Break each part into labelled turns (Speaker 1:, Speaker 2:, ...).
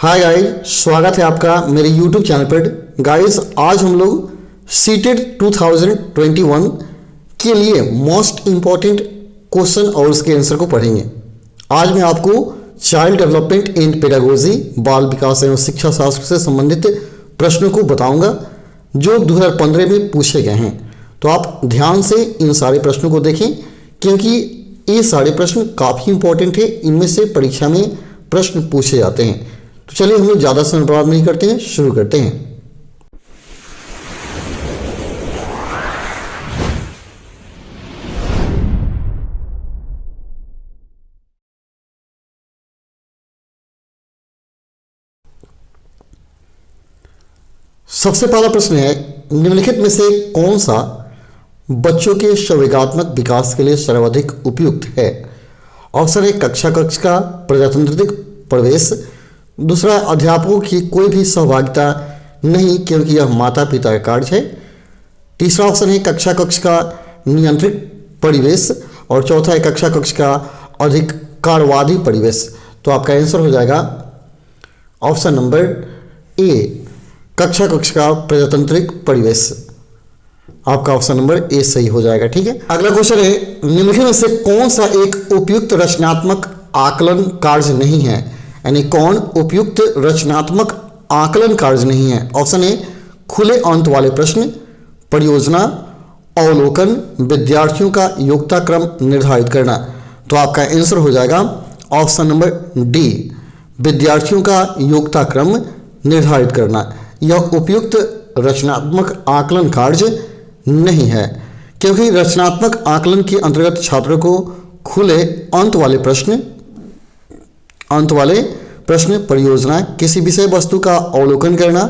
Speaker 1: Hi guys, स्वागत है आपका मेरे YouTube चैनल पर। गाइस, आज हम लोग सीटेट 2021 के लिए मोस्ट इम्पॉर्टेंट क्वेश्चन और उसके आंसर को पढ़ेंगे। आज मैं आपको चाइल्ड डेवलपमेंट एंड पेडागोजी, बाल विकास एवं शिक्षा शास्त्र से संबंधित प्रश्नों को बताऊंगा जो 2015 में पूछे गए हैं। तो आप ध्यान से इन सारे प्रश्नों को देखें क्योंकि ये सारे प्रश्न काफ़ी इंपॉर्टेंट है। इनमें से परीक्षा में प्रश्न पूछे जाते हैं। तो चलिए हम लोग ज़्यादा समय बर्बाद नहीं करते हैं, शुरू करते हैं। सबसे पहला प्रश्न है, निम्नलिखित में से कौन सा बच्चों के संवेगात्मक विकास के लिए सर्वाधिक उपयुक्त है? ऑप्शन ए कक्षा का प्रजातांत्रिक प्रवेश, दूसरा अध्यापकों की कोई भी सहभागिता नहीं क्योंकि यह माता पिता का कार्य है, तीसरा ऑप्शन है कक्षा का नियंत्रित परिवेश और चौथा है कक्षा का अधिकारवादी परिवेश। तो आपका आंसर हो जाएगा ऑप्शन नंबर ए, कक्षा का प्रजातांत्रिक परिवेश। आपका ऑप्शन नंबर ए सही हो जाएगा। ठीक है, अगला क्वेश्चन है, निम्नलिखित में से कौन सा एक उपयुक्त रचनात्मक आकलन कार्य नहीं है? यानी कौन उपयुक्त रचनात्मक आकलन कार्य नहीं है? ऑप्शन ए खुले अंत वाले प्रश्न, परियोजना, अवलोकन, विद्यार्थियों का योग्यता क्रम निर्धारित करना। तो आपका आंसर हो जाएगा ऑप्शन नंबर डी, विद्यार्थियों का योग्यता क्रम निर्धारित करना। यह उपयुक्त रचनात्मक आकलन कार्य नहीं है क्योंकि रचनात्मक आकलन के अंतर्गत छात्रों को खुले अंत वाले प्रश्न, परियोजना, किसी विषय वस्तु का अवलोकन करना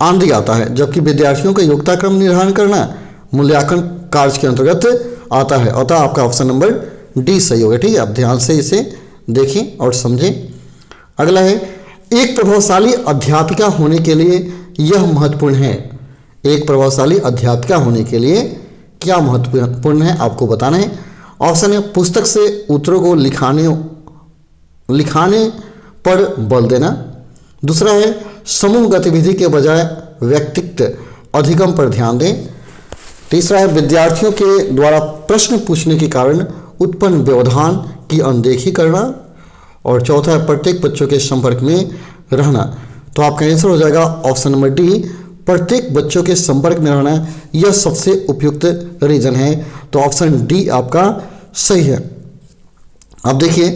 Speaker 1: आदि आता है, जबकि विद्यार्थियों का योग्यता क्रम निर्धारण करना मूल्यांकन कार्य के अंतर्गत आता है। अतः आपका ऑप्शन नंबर डी सही होगा। ठीक है, आप ध्यान से इसे देखें और समझें। अगला है, एक प्रभावशाली अध्यापिका होने के लिए यह महत्वपूर्ण है। एक प्रभावशाली अध्यापिका होने के लिए क्या महत्वपूर्ण है आपको बताना है। ऑप्शन है पुस्तक से उत्तरों को लिखाने पर बल देना, दूसरा है समूह गतिविधि के बजाय व्यक्तिगत अधिगम पर ध्यान दें, तीसरा है विद्यार्थियों के द्वारा प्रश्न पूछने के कारण उत्पन्न व्यवधान की अनदेखी करना और चौथा है प्रत्येक बच्चों के संपर्क में रहना। तो आपका आंसर हो जाएगा ऑप्शन नंबर डी, प्रत्येक बच्चों के संपर्क में रहना। यह सबसे उपयुक्त रीजन है। तो ऑप्शन डी आपका सही है। अब देखिए,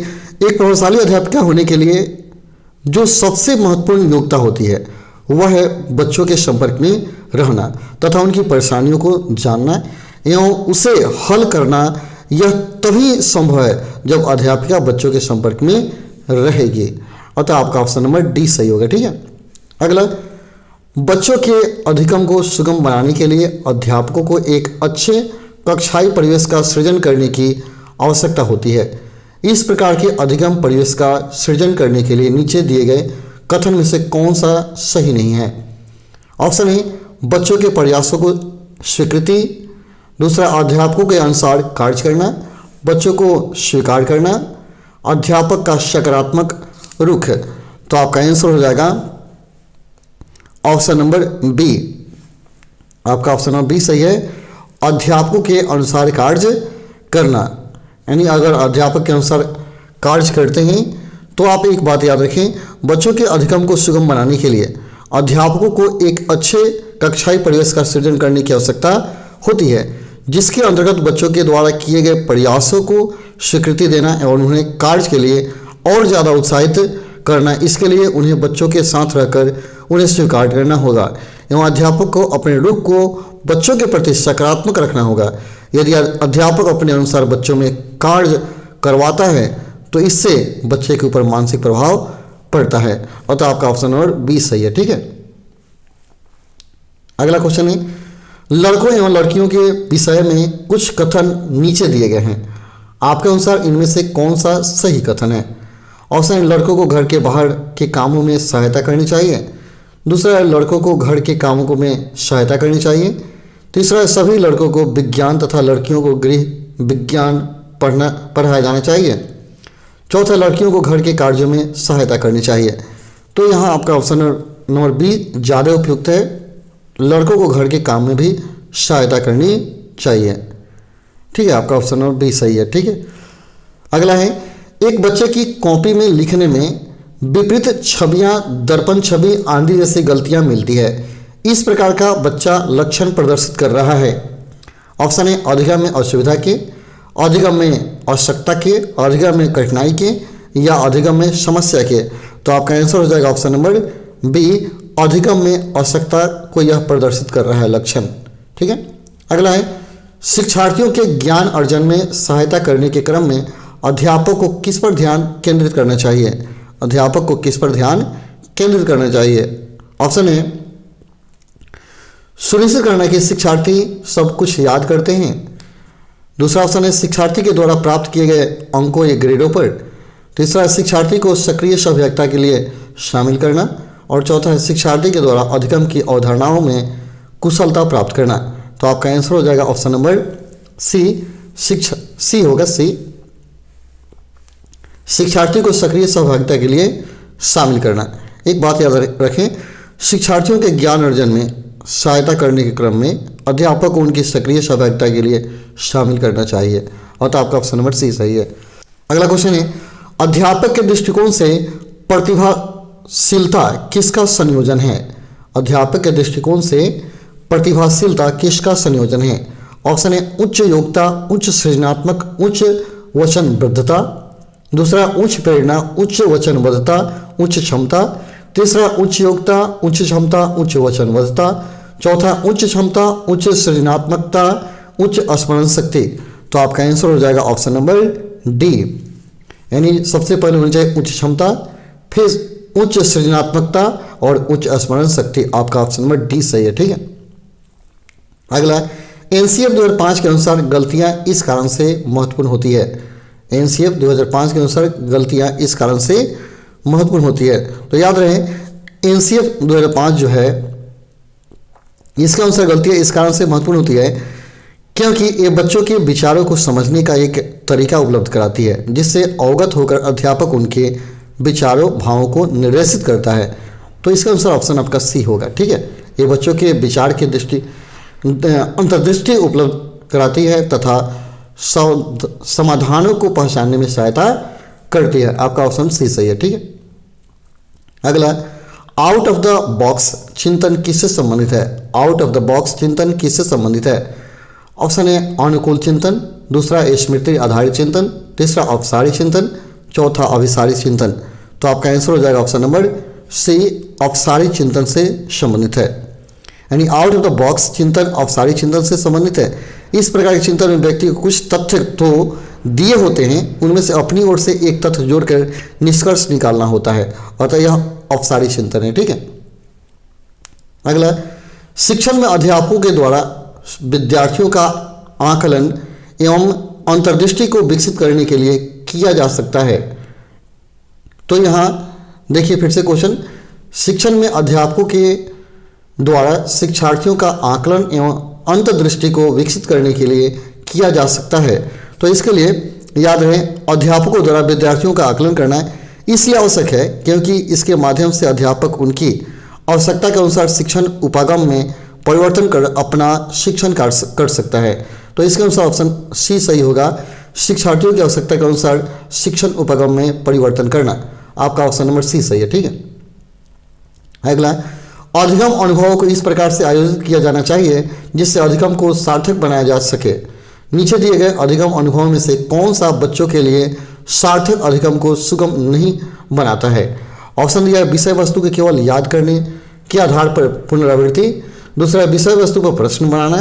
Speaker 1: एक प्रभावशाली अध्यापिका होने के लिए जो सबसे महत्वपूर्ण योग्यता होती है वह है बच्चों के संपर्क में रहना तथा उनकी परेशानियों को जानना एवं उसे हल करना। यह तभी संभव है जब अध्यापिका बच्चों के संपर्क में रहेगी। अतः आपका ऑप्शन नंबर डी सही होगा। ठीक है, अगला, बच्चों के अधिगम को सुगम बनाने के लिए अध्यापकों को एक अच्छे कक्षाई परिवेश का सृजन करने की आवश्यकता होती है। इस प्रकार के अधिगम परिवेश का सृजन करने के लिए नीचे दिए गए कथन में से कौन सा सही नहीं है? ऑप्शन ए बच्चों के प्रयासों को स्वीकृति, दूसरा अध्यापकों के अनुसार कार्य करना, बच्चों को स्वीकार करना, अध्यापक का सकारात्मक रुख। तो आपका आंसर हो जाएगा ऑप्शन नंबर बी। आपका ऑप्शन नंबर बी सही है, अध्यापकों के अनुसार कार्य करना। यानी अगर अध्यापक के अनुसार कार्य करते हैं तो आप एक बात याद रखें, बच्चों के अधिगम को सुगम बनाने के लिए अध्यापकों को एक अच्छे कक्षाई परिवेश का सृजन करने की आवश्यकता होती है, जिसके अंतर्गत बच्चों के द्वारा किए गए प्रयासों को स्वीकृति देना एवं उन्हें कार्य के लिए और ज़्यादा उत्साहित करना। इसके लिए उन्हें बच्चों के साथ रहकर उन्हें स्वीकार करना होगा एवं अध्यापक को अपने रुख को बच्चों के प्रति सकारात्मक रखना होगा। यदि अध्यापक अपने अनुसार बच्चों में कार्य करवाता है तो इससे बच्चे के ऊपर मानसिक प्रभाव पड़ता है। अतः आपका ऑप्शन नंबर बी सही है। ठीक है, अगला क्वेश्चन है, लड़कों एवं लड़कियों के विषय में कुछ कथन नीचे दिए गए हैं। आपके अनुसार इनमें से कौन सा सही कथन है? ऑप्शन है लड़कों को घर के बाहर के कामों में सहायता करनी चाहिए, दूसरा है लड़कों को घर के कामों में सहायता करनी चाहिए, तीसरा है सभी लड़कों को विज्ञान तथा लड़कियों को गृह विज्ञान पढ़ाया जाना चाहिए, चौथा लड़कियों को घर के कार्यों में सहायता करनी चाहिए, तो यहाँ आपका ऑप्शन नंबर बी ज़्यादा उपयुक्त है। लड़कों को घर के काम में भी सहायता करनी चाहिए। ठीक है, आपका ऑप्शन नंबर बी सही है। ठीक है, अगला है एक बच्चे की कॉपी में लिखने में विपरीत छवियां, दर्पण छवि, आंधी जैसी गलतियां मिलती है। इस प्रकार का बच्चा लक्षण प्रदर्शित कर रहा है। ऑप्शन है अधिगम में असुविधा के, अधिगम में आवश्यकता के, अधिगम में कठिनाई के, या अधिगम में समस्या के। तो आपका आंसर हो जाएगा ऑप्शन नंबर बी, अधिगम में आवश्यकता को यह प्रदर्शित कर रहा है लक्षण। ठीक है, अगला है शिक्षार्थियों के ज्ञान अर्जन में सहायता करने के क्रम में अध्यापक को किस पर ध्यान केंद्रित करना चाहिए। अध्यापक को किस पर ध्यान केंद्रित करना चाहिए। ऑप्शन है सुनिश्चित करना कि शिक्षार्थी सब कुछ याद करते हैं। दूसरा ऑप्शन है शिक्षार्थी के द्वारा प्राप्त किए गए अंकों या ग्रेडों पर। तीसरा है शिक्षार्थी को सक्रिय सहभागिता के लिए शामिल करना। और चौथा है शिक्षार्थी के द्वारा अधिगम की अवधारणाओं में कुशलता प्राप्त करना। तो आपका आंसर हो जाएगा ऑप्शन नंबर सी होगा सी, शिक्षार्थियों को सक्रिय सहभागिता के लिए शामिल करना। एक बात याद रखें, शिक्षार्थियों के ज्ञान अर्जन में सहायता करने के क्रम में अध्यापक को उनकी सक्रिय सहभागिता के लिए शामिल करना चाहिए। और तो आपका ऑप्शन नंबर सी सही है। अगला क्वेश्चन है अध्यापक के दृष्टिकोण से प्रतिभाशीलता किसका संयोजन है। अध्यापक के दृष्टिकोण से प्रतिभाशीलता किसका संयोजन है। ऑप्शन है उच्च योग्यता, उच्च सृजनात्मक, उच्च वचनबद्धता। दूसरा उच्च प्रेरणा, उच्च वचनबद्धता, उच्च क्षमता। तीसरा उच्च योग्यता, उच्च क्षमता, उच्च वचनबद्धता। चौथा उच्च क्षमता, उच्च सृजनात्मकता, उच्च स्मरण शक्ति। तो आपका आंसर हो जाएगा ऑप्शन नंबर डी, यानी सबसे पहले होनी चाहिए उच्च क्षमता, फिर उच्च सृजनात्मकता और उच्च स्मरण शक्ति। आपका ऑप्शन नंबर डी सही है। ठीक है, अगला एनसीएफ 2005 के अनुसार गलतियां इस कारण से महत्वपूर्ण होती है। एनसीएफ 2005 के अनुसार गलतियां इस कारण से महत्वपूर्ण होती है। तो याद रहे एनसीएफ 2005 जो है इसके अनुसार गलतियां इस कारण से महत्वपूर्ण होती है क्योंकि ये बच्चों के विचारों को समझने का एक तरीका उपलब्ध कराती है जिससे अवगत होकर अध्यापक उनके विचारों, भावों को निर्देशित करता है। तो इसका अनुसार ऑप्शन आपका सी होगा। ठीक है, ये बच्चों के विचार की अंतर्दृष्टि उपलब्ध कराती है तथा समाधानों को पहचानने में सहायता करती है। आपका ऑप्शन सी सही है। ठीक है, अगला आउट ऑफ द बॉक्स चिंतन किससे संबंधित है। आउट ऑफ द बॉक्स चिंतन किससे संबंधित है। ऑप्शन है अनुकूल चिंतन, दूसरा स्मृति आधारित चिंतन, तीसरा औपचारिक चिंतन, चौथा अभिसारी चिंतन। तो आपका आंसर हो जाएगा ऑप्शन नंबर सी, औपचारिक चिंतन से संबंधित है। यानी आउट ऑफ द बॉक्स चिंतन औपचारिक चिंतन से संबंधित है। इस प्रकार के चिंतन में व्यक्ति को कुछ तथ्य तो दिए होते हैं, उनमें से अपनी ओर से एक तथ्य जोड़कर निष्कर्ष निकालना होता है, अतः यह औपचारिक चिंतन है। ठीक है, अगला शिक्षण में अध्यापकों के द्वारा विद्यार्थियों का आकलन एवं अंतर्दृष्टि को विकसित करने के लिए किया जा सकता है। तो यहाँ देखिए फिर से क्वेश्चन, शिक्षण में अध्यापकों के द्वारा शिक्षार्थियों का आकलन एवं अंतर्दृष्टि को विकसित करने के लिए किया जा सकता है। तो इसके लिए याद रहे अध्यापकों द्वारा विद्यार्थियों का आकलन करना इसलिए आवश्यक है क्योंकि इसके माध्यम से अध्यापक उनकी आवश्यकता के अनुसार शिक्षण उपागम में परिवर्तन कर अपना शिक्षण कर सकता है। तो इसके अनुसार ऑप्शन सी सही होगा, शिक्षार्थियों की आवश्यकता के अनुसार शिक्षण उपागम में परिवर्तन करना। आपका ऑप्शन नंबर सी सही है। ठीक है, अगला अधिगम अनुभवों को इस प्रकार से आयोजित किया जाना चाहिए जिससे अधिगम को सार्थक बनाया जा सके। नीचे दिए गए अधिगम अनुभवों में से कौन सा बच्चों के लिए सार्थक अधिगम को सुगम नहीं बनाता है। ऑप्शन दिया है विषय वस्तु के केवल याद करने के आधार पर पुनरावृत्ति, दूसरा विषय वस्तु पर प्रश्न बनाना,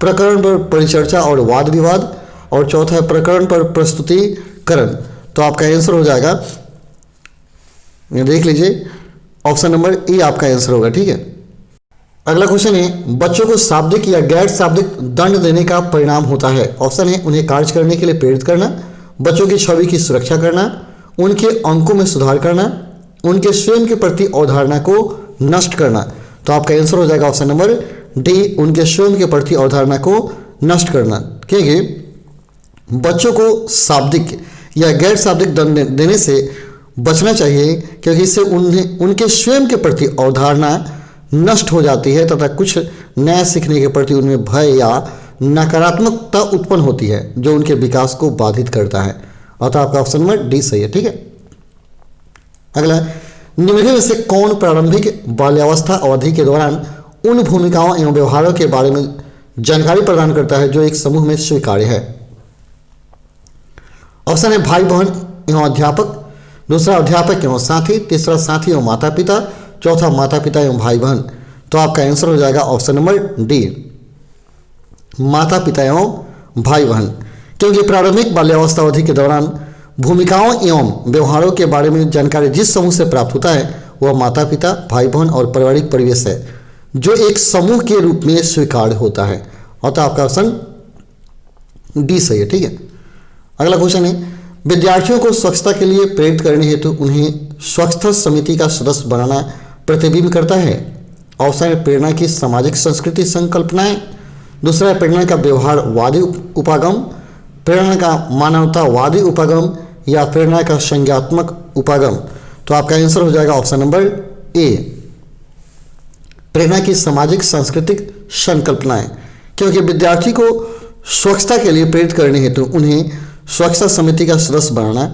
Speaker 1: प्रकरण पर परिचर्चा और वाद विवाद, और चौथा है प्रकरण पर प्रस्तुतिकरण। तो आपका आंसर हो जाएगा, देख लीजिए ऑप्शन नंबर ए आपका आंसर होगा। ठीक है, अगला क्वेश्चन है बच्चों को शाब्दिक या गैर शाब्दिक दंड देने का परिणाम होता है। ऑप्शन है उन्हें कार्य करने के लिए प्रेरित करना, बच्चों की छवि की सुरक्षा करना, उनके अंकों में सुधार करना, उनके स्वयं के प्रति अवधारणा को नष्ट करना। तो आपका आंसर हो जाएगा ऑप्शन नंबर डी, उनके स्वयं के प्रति अवधारणा को नष्ट करना। क्योंकि बच्चों को शाब्दिक या गैर शाब्दिक दंड देने से बचना चाहिए, क्योंकि इससे उनके स्वयं के प्रति अवधारणा नष्ट हो जाती है तथा कुछ नया सीखने के प्रति उनमें भय या नकारात्मकता उत्पन्न होती है, जो उनके विकास को बाधित करता है। अतः आपका ऑप्शन नंबर डी सही है। ठीक है, अगला, निम्नलिखित में से कौन प्रारंभिक बाल्यावस्था अवधि के दौरान उन भूमिकाओं एवं व्यवहारों के बारे में जानकारी प्रदान करता है जो एक समूह में स्वीकार्य है? ऑप्शन है भाई बहन एवं अध्यापक, दूसरा अध्यापक एवं साथी, तीसरा साथी एवं माता पिता, चौथा माता पिता एवं भाई बहन। तो आपका आंसर हो जाएगा ऑप्शन नंबर डी, माता पिता एवं भाई बहन, क्योंकि प्रारंभिक बाल्यावस्था अवधि के दौरान भूमिकाओं एवं व्यवहारों के बारे में जानकारी जिस समूह से प्राप्त होता है वह माता पिता, भाई बहन और पारिवारिक परिवेश है, जो एक समूह के रूप में स्वीकार्य होता है। अतः आपका ऑप्शन डी सही है। ठीक है, अगला क्वेश्चन है, विद्यार्थियों को स्वच्छता के लिए प्रेरित करने हेतु उन्हें स्वच्छता समिति का सदस्य बनाना प्रतिबिंब करता है? ऑप्शन है प्रेरणा की सामाजिक संस्कृति संकल्पनाएं, दूसरा है प्रेरणा का व्यवहारवादी उपागम, प्रेरणा का मानवतावादी उपागम या प्रेरणा का संज्ञात्मक उपागम। तो आपका आंसर हो जाएगा ऑप्शन नंबर ए, प्रेरणा की सामाजिक सांस्कृतिक संकल्पनाएं, क्योंकि विद्यार्थी को स्वच्छता के लिए प्रेरित करने हेतु उन्हें स्वच्छता समिति का सदस्य बनाना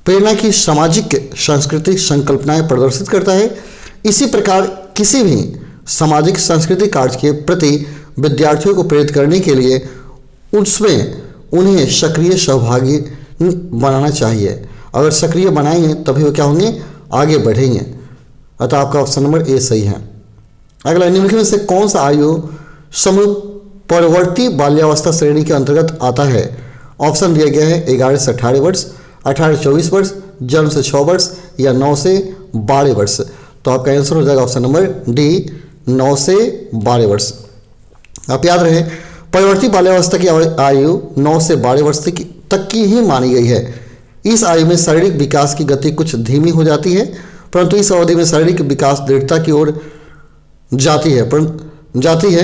Speaker 1: प्रेरणा की सामाजिक सांस्कृतिक संकल्पनाएं प्रदर्शित करता है। इसी प्रकार किसी भी सामाजिक सांस्कृतिक कार्य के प्रति विद्यार्थियों को प्रेरित करने के लिए उसमें उन्हें सक्रिय सहभागी बनाना चाहिए। अगर सक्रिय बनाएंगे तभी वो क्या होंगे, आगे बढ़ेंगे। अतः आपका ऑप्शन नंबर ए सही है। अगला, निम्नलिखित में से कौन सा आयु समूह परवर्ती बाल्यावस्था श्रेणी के अंतर्गत आता है? ऑप्शन दिया गया है 11 से 18 वर्ष, 18 से 24 वर्ष, जन्म से 6 वर्ष या 9 से 12 वर्ष। तो आपका आंसर हो जाएगा ऑप्शन नंबर डी, 9 से 12 वर्ष। आप याद रहे, परवर्ती बाल्यावस्था की आयु 9 से 12 वर्ष तक की ही मानी गई है। इस आयु में शारीरिक विकास की गति कुछ धीमी हो जाती है, परंतु इस अवधि में शारीरिक विकास दृढ़ता की ओर जाती है।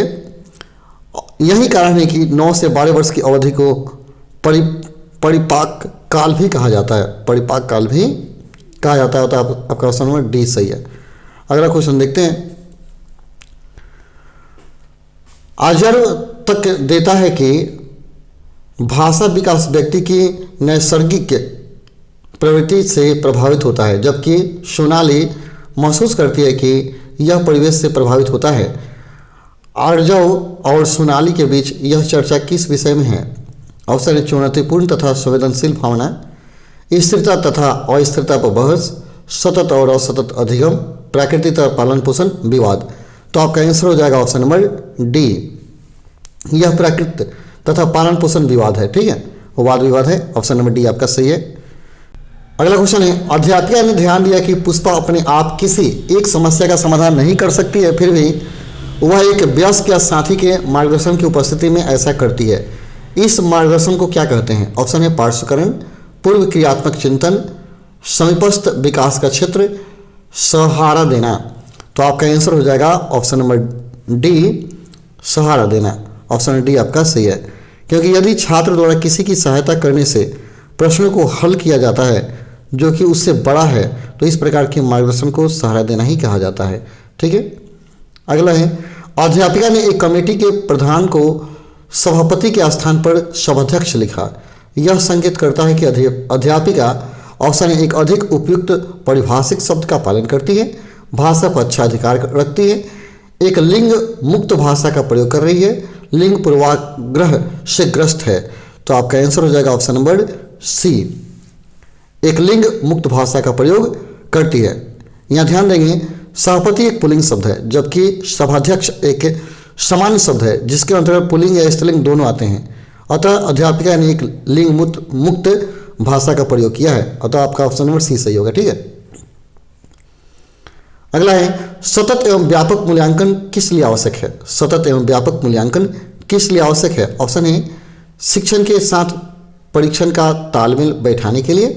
Speaker 1: यही कारण है कि 9 से 12 वर्ष की अवधि को परिपाक काल भी कहा जाता है, परिपाक काल भी कहा जाता है। तो आपका ऑप्शन नंबर डी सही है। अगला क्वेश्चन देखते हैं, आचार्य तक देता है कि भाषा विकास व्यक्ति की नैसर्गिक प्रवृत्ति से प्रभावित होता है, जबकि सोनाली महसूस करती है कि यह परिवेश से प्रभावित होता है। आर्जव और सोनाली के बीच यह चर्चा किस विषय में है? ऑप्शन है चुनौतीपूर्ण तथा संवेदनशील भावना, स्थिरता तथा अस्थिरता पर बहस, सतत और असतत अधिगम, प्राकृतिक और पालन पोषण विवाद। तो आपका आंसर हो जाएगा ऑप्शन नंबर डी, यह प्राकृतिक तथा पालन पोषण विवाद है। ठीक है, वाद विवाद है। ऑप्शन नंबर डी आपका सही है। अगला क्वेश्चन है, अध्यापिका ने ध्यान दिया कि पुष्पा अपने आप किसी एक समस्या का समाधान नहीं कर सकती है, फिर भी वह एक वयस्क या साथी के मार्गदर्शन की उपस्थिति में ऐसा करती है। इस मार्गदर्शन को क्या कहते हैं? ऑप्शन है पार्श्वकरण, पूर्व क्रियात्मक चिंतन, समीपस्थ विकास का क्षेत्र, सहारा देना। तो आपका आंसर हो जाएगा ऑप्शन नंबर डी, सहारा देना। ऑप्शन डी आपका सही है, क्योंकि यदि छात्र द्वारा किसी की सहायता करने से प्रश्नों को हल किया जाता है जो कि उससे बड़ा है, तो इस प्रकार के मार्गदर्शन को सहारा देना ही कहा जाता है। ठीक है, अगला है, अध्यापिका ने एक कमेटी के प्रधान को सभापति के स्थान पर सभाध्यक्ष लिखा। यह संकेत करता है कि अध्यापिका ऑप्शन एक अधिक उपयुक्त परिभाषिक शब्द का पालन करती है, भाषा पर अच्छा अधिकार रखती है, एक लिंग मुक्त भाषा का प्रयोग कर रही है, लिंग पूर्वाग्रह से ग्रस्त है। तो आपका आंसर हो जाएगा ऑप्शन नंबर सी, एक लिंग मुक्त भाषा का प्रयोग करती है। यहाँ ध्यान देंगे, सभापति एक पुल्लिंग शब्द है, जबकि सभाध्यक्ष एक सामान्य शब्द है जिसके अंतर्गत पुल्लिंग या स्त्रीलिंग दोनों आते हैं। अतः अध्यापिका ने एक लिंग मुक्त भाषा का प्रयोग किया है। अतः आपका ऑप्शन नंबर सी सही होगा। ठीक है, अगला है, सतत एवं व्यापक मूल्यांकन किस लिए आवश्यक है? सतत एवं व्यापक मूल्यांकन किस लिए आवश्यक है? ऑप्शन है शिक्षण के साथ परीक्षण का तालमेल बैठाने के लिए,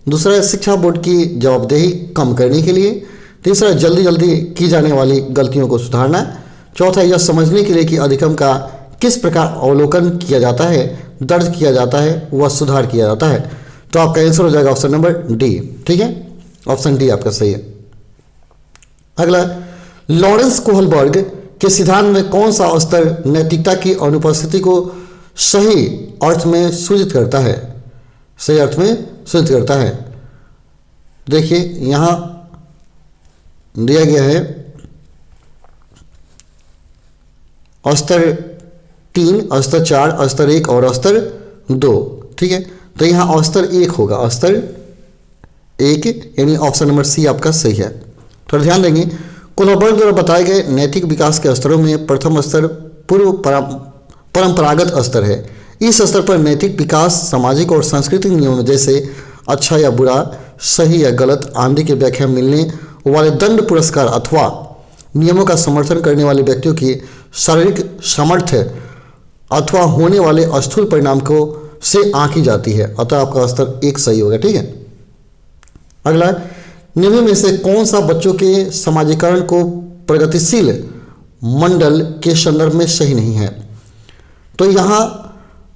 Speaker 1: दूसरा है शिक्षा बोर्ड की जवाबदेही कम करने के लिए, तीसरा जल्दी की जाने वाली गलतियों को सुधारना, चौथा यह समझने के लिए कि अधिगम का किस प्रकार अवलोकन किया जाता है, दर्ज किया जाता है व सुधार किया जाता है। तो आपका आंसर हो जाएगा ऑप्शन नंबर डी। ठीक है, ऑप्शन डी आपका सही है। अगला, लॉरेंस कोहलबर्ग के सिद्धांत में कौन सा स्तर नैतिकता की अनुपस्थिति को सही अर्थ में सूचित करता है? सही अर्थ में सूचित करता है। देखिए यहां दिया गया है स्तर 3, स्तर 4, स्तर 1 और स्तर 2। ठीक है, तो यहां स्तर 1 होगा, स्तर 1 यानी ऑप्शन नंबर सी आपका सही है। थोड़ा ध्यान देंगे, कोहलबर्ग द्वारा बताए गए नैतिक विकास के स्तरों में प्रथम स्तर पूर्व परंपरागत स्तर है। इस स्तर पर नैतिक विकास सामाजिक और सांस्कृतिक नियमों जैसे अच्छा या बुरा, सही या गलत आदि की व्याख्या मिलने वाले दंड पुरस्कार अथवा नियमों का समर्थन करने वाले व्यक्तियों की शारीरिक सामर्थ्य अथवा होने वाले स्थूल परिणाम को से आंकी जाती है। अतः आपका स्तर 1 सही होगा। ठीक है, अगला, निम्न में से कौन सा बच्चों के समाजीकरण को प्रगतिशील मंडल के संदर्भ में सही नहीं है? तो यहाँ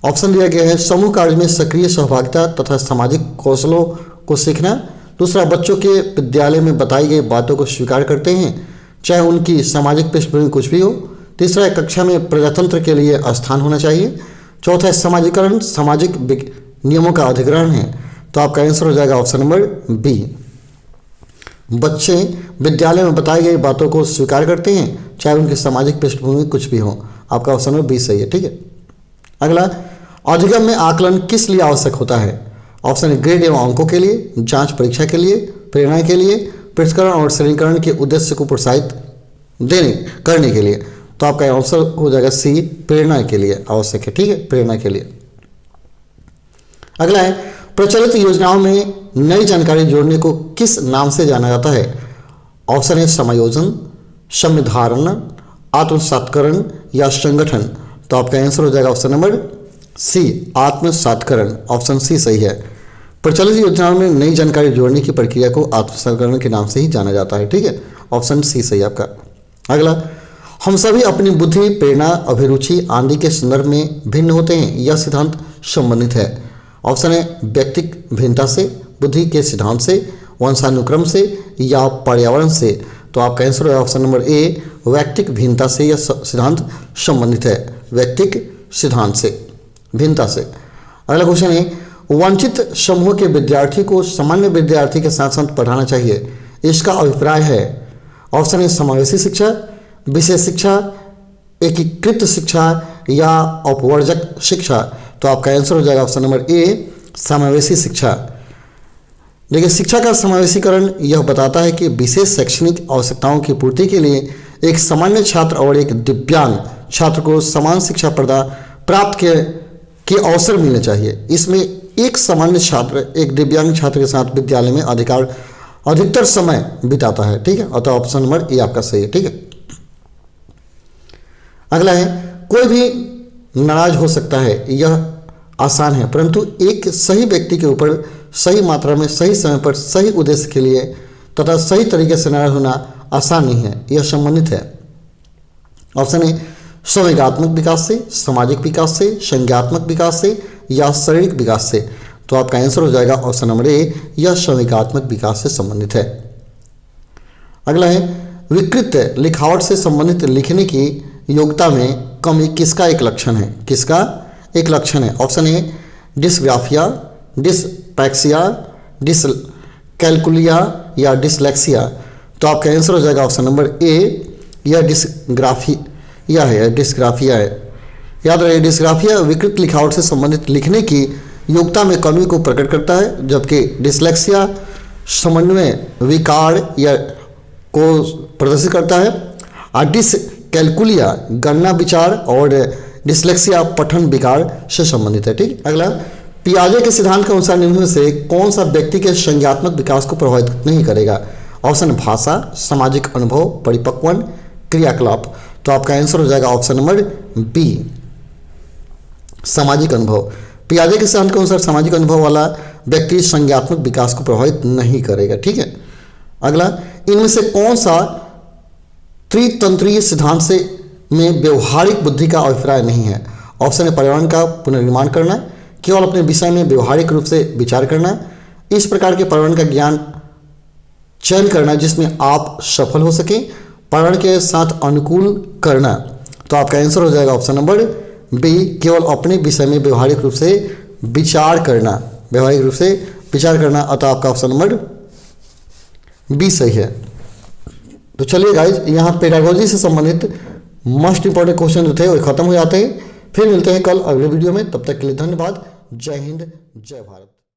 Speaker 1: ऑप्शन दिया गया है समूह कार्य में सक्रिय सहभागिता तथा सामाजिक कौशलों को सीखना। दूसरा, बच्चों के विद्यालय में बताई गई बातों को स्वीकार करते हैं चाहे उनकी सामाजिक पृष्ठभूमि कुछ भी हो। तीसरा है कक्षा में प्रजातंत्र के लिए स्थान होना चाहिए। चौथा है समाजीकरण सामाजिक नियमों का अधिग्रहण है। तो आपका आंसर हो जाएगा ऑप्शन नंबर बी। बच्चे विद्यालय में बताई गई बातों को स्वीकार करते हैं चाहे उनकी सामाजिक पृष्ठभूमि कुछ भी हो। आपका ऑप्शन नंबर बी सही है। ठीक है, अगला, अधिगम में आकलन किस लिए आवश्यक होता है? ऑप्शन ग्रेड एवं अंकों के लिए, जांच परीक्षा के लिए, प्रेरणा के लिए, पृथक्करण और श्रेणीकरण के उद्देश्य को प्रोत्साहित करने के लिए। तो आपका आंसर हो जाएगा सी, प्रेरणा के लिए आवश्यक है। ठीक है, प्रेरणा के लिए। अगला है, प्रचलित योजनाओं में नई जानकारी जोड़ने को किस नाम से जाना जाता है? ऑप्शन है समायोजन, संविधारण, आत्मसात्करण या संगठन। तो आपका आंसर हो जाएगा ऑप्शन नंबर सी, आत्मसात्करण। ऑप्शन सी सही है। प्रचलित योजनाओं में नई जानकारी जोड़ने की प्रक्रिया को आत्मसात्करण के नाम से ही जाना जाता है। ठीक है, ऑप्शन सी सही आपका। अगला, हम सभी अपनी बुद्धि, प्रेरणा, अभिरुचि आदि के संदर्भ में भिन्न होते हैं। यह सिद्धांत संबंधित है। ऑप्शन है व्यक्तिक भिन्नता से, बुद्धि के सिद्धांत से, वंशानुक्रम से या पर्यावरण से। तो आपका आंसर है ऑप्शन नंबर ए, व्यक्तिक भिन्नता से यह सिद्धांत संबंधित है, व्यक्तिक सिद्धांत से, भिन्नता से। अगला क्वेश्चन है, वंचित समूह के विद्यार्थी को सामान्य विद्यार्थी के साथ साथ पढ़ाना चाहिए, इसका अभिप्राय है? ऑप्शन है समावेशी शिक्षा, विषय शिक्षा, एकीकृत शिक्षा या अपवर्जक शिक्षा। तो आपका आंसर हो जाएगा ऑप्शन नंबर ए, समावेशी शिक्षा। देखिए, शिक्षा का समावेशीकरण यह बताता है कि विशेष शैक्षणिक आवश्यकताओं की पूर्ति के लिए एक सामान्य छात्र और एक दिव्यांग छात्र को समान शिक्षा प्राप्त के अवसर मिलने चाहिए। इसमें एक सामान्य छात्र एक दिव्यांग छात्र के साथ विद्यालय में अधिकतर समय बिताता है। ठीक है, अतः ऑप्शन नंबर ए आपका सही है। ठीक है, अगला है, कोई भी नाराज हो सकता है, यह आसान है, परंतु एक सही व्यक्ति के ऊपर सही मात्रा में सही समय पर सही उद्देश्य के लिए तथा सही तरीके से नाराज होना आसान नहीं है, यह संबंधित है। ऑप्शन है संवेगात्मक विकास से, सामाजिक विकास से, संज्ञात्मक विकास से या शारीरिक विकास से। तो आपका आंसर हो जाएगा ऑप्शन नंबर ए, यह संवेगात्मक विकास से संबंधित है। अगला है, विकृत लिखावट से संबंधित लिखने की योग्यता में कमी किसका एक लक्षण है? किसका एक लक्षण है? ऑप्शन ए डिस्ग्राफिया, डिसपैक्सिया, डिसकैल्कुलिया या डिसलेक्सिया। तो आपका आंसर हो जाएगा ऑप्शन नंबर ए, यह डिस्ग्राफिया है, डिस्ग्राफिया है। याद रहे, डिस्ग्राफिया विकृत लिखावट से संबंधित लिखने की योग्यता में कमी को प्रकट करता है, जबकि डिसलेक्सिया समन्वय विकार या को प्रदर्शित करता है और डिसकैल्कुलिया गणना विचार और डिसलेक्सिया पठन विकार से संबंधित है। ठीक, अगला, पियाजे के सिद्धांत के अनुसार निम्न में से कौन सा व्यक्ति के संज्ञात्मक विकास को प्रभावित नहीं करेगा? ऑप्शन भाषा, सामाजिक अनुभव, परिपक्वन, क्रियाकलाप। तो आपका आंसर हो जाएगा ऑप्शन नंबर बी, सामाजिक अनुभव। पियाजे के सिद्धांत के अनुसार सामाजिक अनुभव वाला व्यक्ति संज्ञात्मक विकास को प्रभावित नहीं करेगा। ठीक है, अगला, इनमें से कौन सा त्रितंत्रीय सिद्धांत से में व्यवहारिक बुद्धि का अभिप्राय नहीं है? ऑप्शन है पर्यावरण का पुनर्निर्माण करना, केवल अपने विषय में व्यवहारिक रूप से विचार करना, इस प्रकार के पर्यावरण का ज्ञान चयन करना जिसमें आप सफल हो सकें, पर्यावरण के साथ अनुकूल करना। तो आपका आंसर हो जाएगा ऑप्शन नंबर बी, केवल अपने विषय में व्यवहारिक रूप से विचार करना, व्यवहारिक रूप से विचार करना। अतः आपका ऑप्शन नंबर बी सही है। तो चलिए गाइज, यहाँ पेडागोजी से संबंधित मोस्ट इंपॉर्टेंट क्वेश्चन जो थे वो खत्म हो जाते हैं। फिर मिलते हैं कल अगले वीडियो में, तब तक के लिए धन्यवाद। जय हिंद, जय भारत।